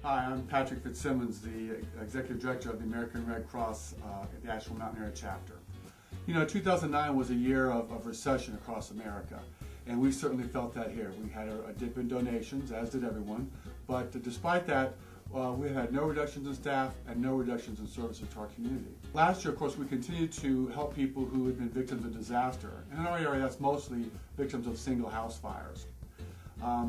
Hi, I'm Patrick Fitzsimmons, the Executive Director of the American Red Cross at the Asheville Mountain Area Chapter. You know, 2009 was a year of recession across America, and we certainly felt that here. We had a dip in donations, as did everyone, but despite that, we had no reductions in staff and no reductions in services to our community. Last year, of course, we continued to help people who had been victims of disaster, and in our area, that's mostly victims of single house fires.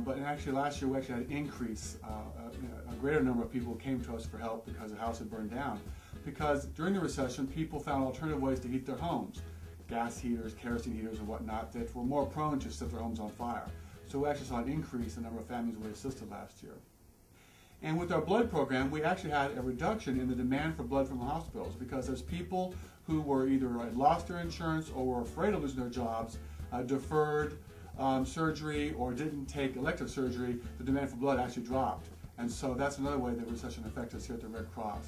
But actually last year we actually had an increase, a greater number of people came to us for help because the house had burned down. Because during the recession people found alternative ways to heat their homes, gas heaters, kerosene heaters and whatnot, that were more prone to set their homes on fire. So we actually saw an increase in the number of families we assisted last year. And with our blood program we actually had a reduction in the demand for blood from the hospitals, because as people who were either lost their insurance or were afraid of losing their jobs, deferred surgery or didn't take elective surgery, the demand for blood actually dropped. And so that's another way that recession affects us here at the Red Cross.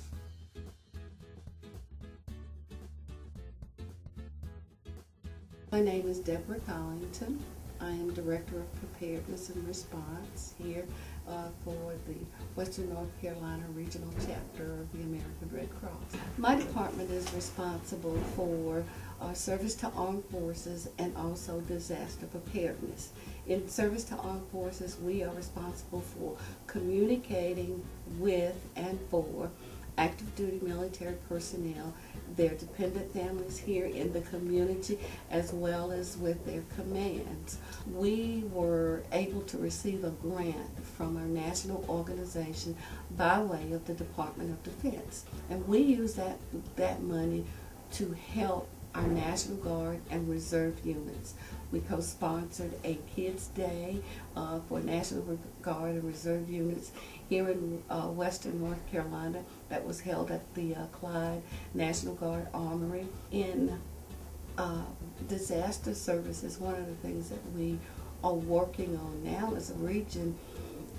My name is Deborah Collington. I am Director of Preparedness and Response here for the Western North Carolina Regional Chapter of the American Red Cross. My department is responsible for service to armed forces and also disaster preparedness. In service to armed forces, we are responsible for communicating with and for active duty military personnel, their dependent families here in the community, as well as with their commands. We were able to receive a grant from our national organization by way of the Department of Defense. And we use that money to help our National Guard and Reserve units. We co-sponsored a Kids Day for National Guard and Reserve units here in Western North Carolina that was held at the Clyde National Guard Armory. In disaster services, one of the things that we are working on now as a region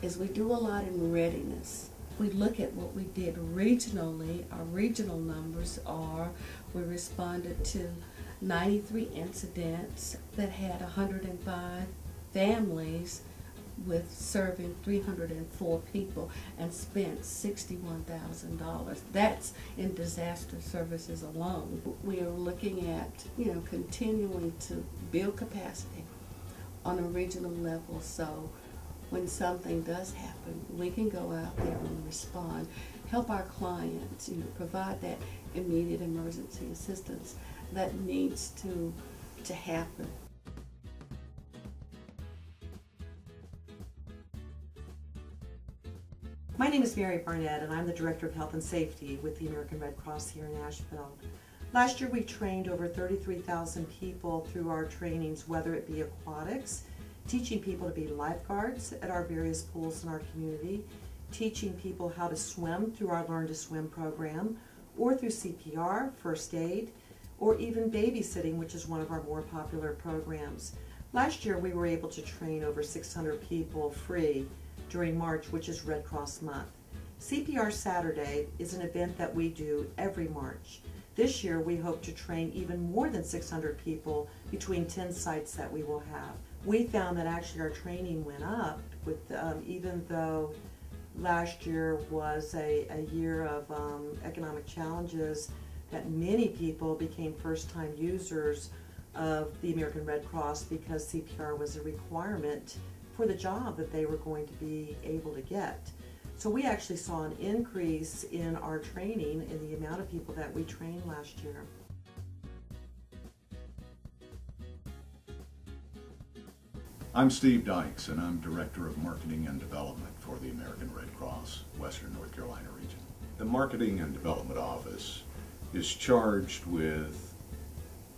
is we do a lot in readiness. We look at what we did regionally. Our regional numbers are, we responded to 93 incidents that had 105 families with serving 304 people and spent $61,000. That's in disaster services alone. We are looking at, continuing to build capacity on a regional level, so when something does happen, we can go out there and respond, help our clients, provide that immediate emergency assistance that needs to happen. My name is Mary Barnett, and I'm the Director of Health and Safety with the American Red Cross here in Asheville. Last year we trained over 33,000 people through our trainings, whether it be aquatics, teaching people to be lifeguards at our various pools in our community, teaching people how to swim through our Learn to Swim program, or through CPR, first aid, or even babysitting, which is one of our more popular programs. Last year we were able to train over 600 people free during March, which is Red Cross Month. CPR Saturday is an event that we do every March. This year we hope to train even more than 600 people between 10 sites that we will have. We found that actually our training went up, with even though last year was a year of economic challenges, that many people became first-time users of the American Red Cross because CPR was a requirement for the job that they were going to be able to get. So we actually saw an increase in our training in the amount of people that we trained last year. I'm Steve Dykes, and I'm Director of Marketing and Development for the American Red Cross, Western North Carolina region. The Marketing and Development Office is charged with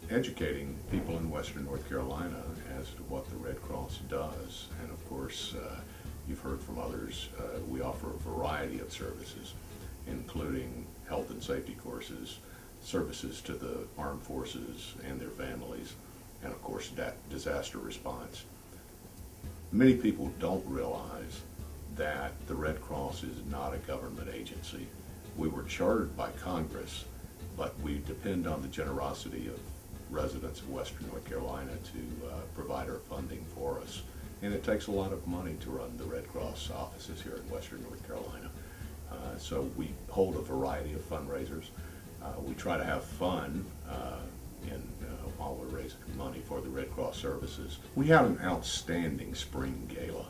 educating people in Western North Carolina as to what the Red Cross does. And of course, you've heard from others, we offer a variety of services, including health and safety courses, services to the armed forces and their families, and of course disaster response. Many people don't realize that the Red Cross is not a government agency. We were chartered by Congress, but we depend on the generosity of residents of Western North Carolina to provide our funding for us. And it takes a lot of money to run the Red Cross offices here in Western North Carolina. So we hold a variety of fundraisers. We try to have fun while we're raising money for the Red Cross services. We had an outstanding spring gala.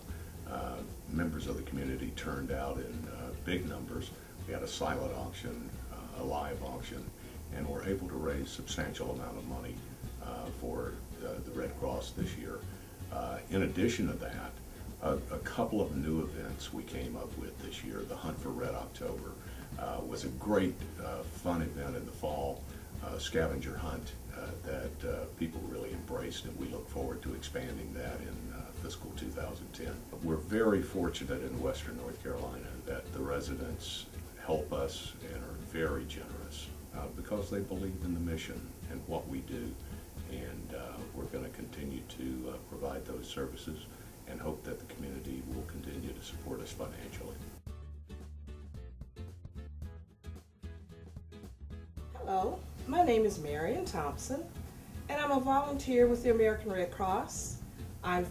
Members of the community turned out in big numbers. We had a silent auction, a live auction, and were able to raise substantial amount of money for the Red Cross this year. In addition to that, a couple of new events we came up with this year. The Hunt for Red October was a great fun event in the fall, scavenger hunt that people really embraced, and we look forward to expanding that in fiscal 2010. We're very fortunate in Western North Carolina that the residents help us and are very generous because they believe in the mission and what we do, and we're going to continue to provide those services and hope that the community will continue to support us financially. Hello, my name is Marion Thompson, and I'm a volunteer with the American Red Cross. I've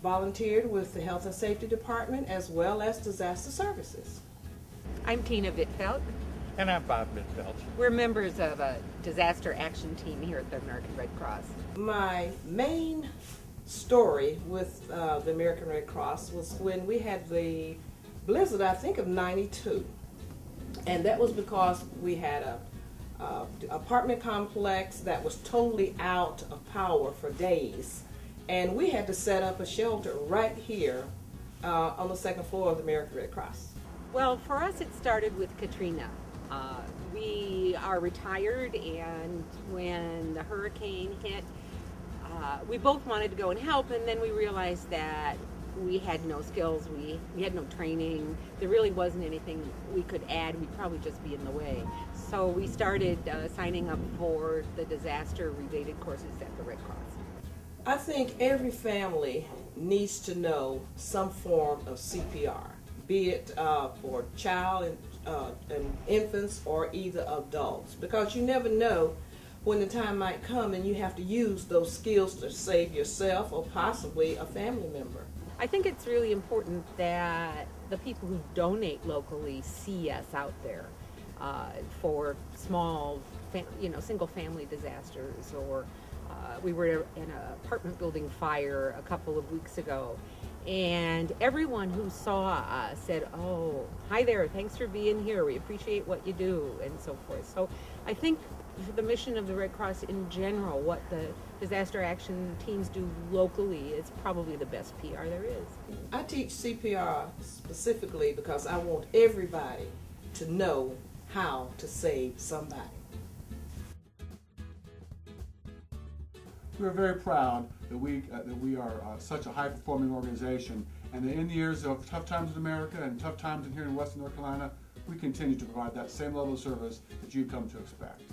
volunteered with the Health and Safety Department as well as Disaster Services. I'm Tina Wittfeldt. And I'm Bob Wittfeldt. We're members of a disaster action team here at the American Red Cross. My main story with the American Red Cross was when we had the blizzard, I think of '92. And that was because we had a apartment complex that was totally out of power for days. And we had to set up a shelter right here on the second floor of the American Red Cross. Well, for us it started with Katrina. We are retired, and when the hurricane hit, we both wanted to go and help, and then we realized that we had no skills, we had no training, there really wasn't anything we could add, we'd probably just be in the way. So we started signing up for the disaster-related courses at the Red Cross. I think every family needs to know some form of CPR, be it for child and infants or either adults, because you never know when the time might come and you have to use those skills to save yourself or possibly a family member. I think it's really important that the people who donate locally see us out there for small, single-family disasters, or we were in an apartment building fire a couple of weeks ago, and everyone who saw us said, "Oh, hi there, thanks for being here, we appreciate what you do," and so forth. So I think for the mission of the Red Cross in general, what the disaster action teams do locally is probably the best PR there is. I teach CPR specifically because I want everybody to know how to save somebody. We're very proud that we are such a high-performing organization, and that in the years of tough times in America and tough times in here in Western North Carolina, we continue to provide that same level of service that you've come to expect.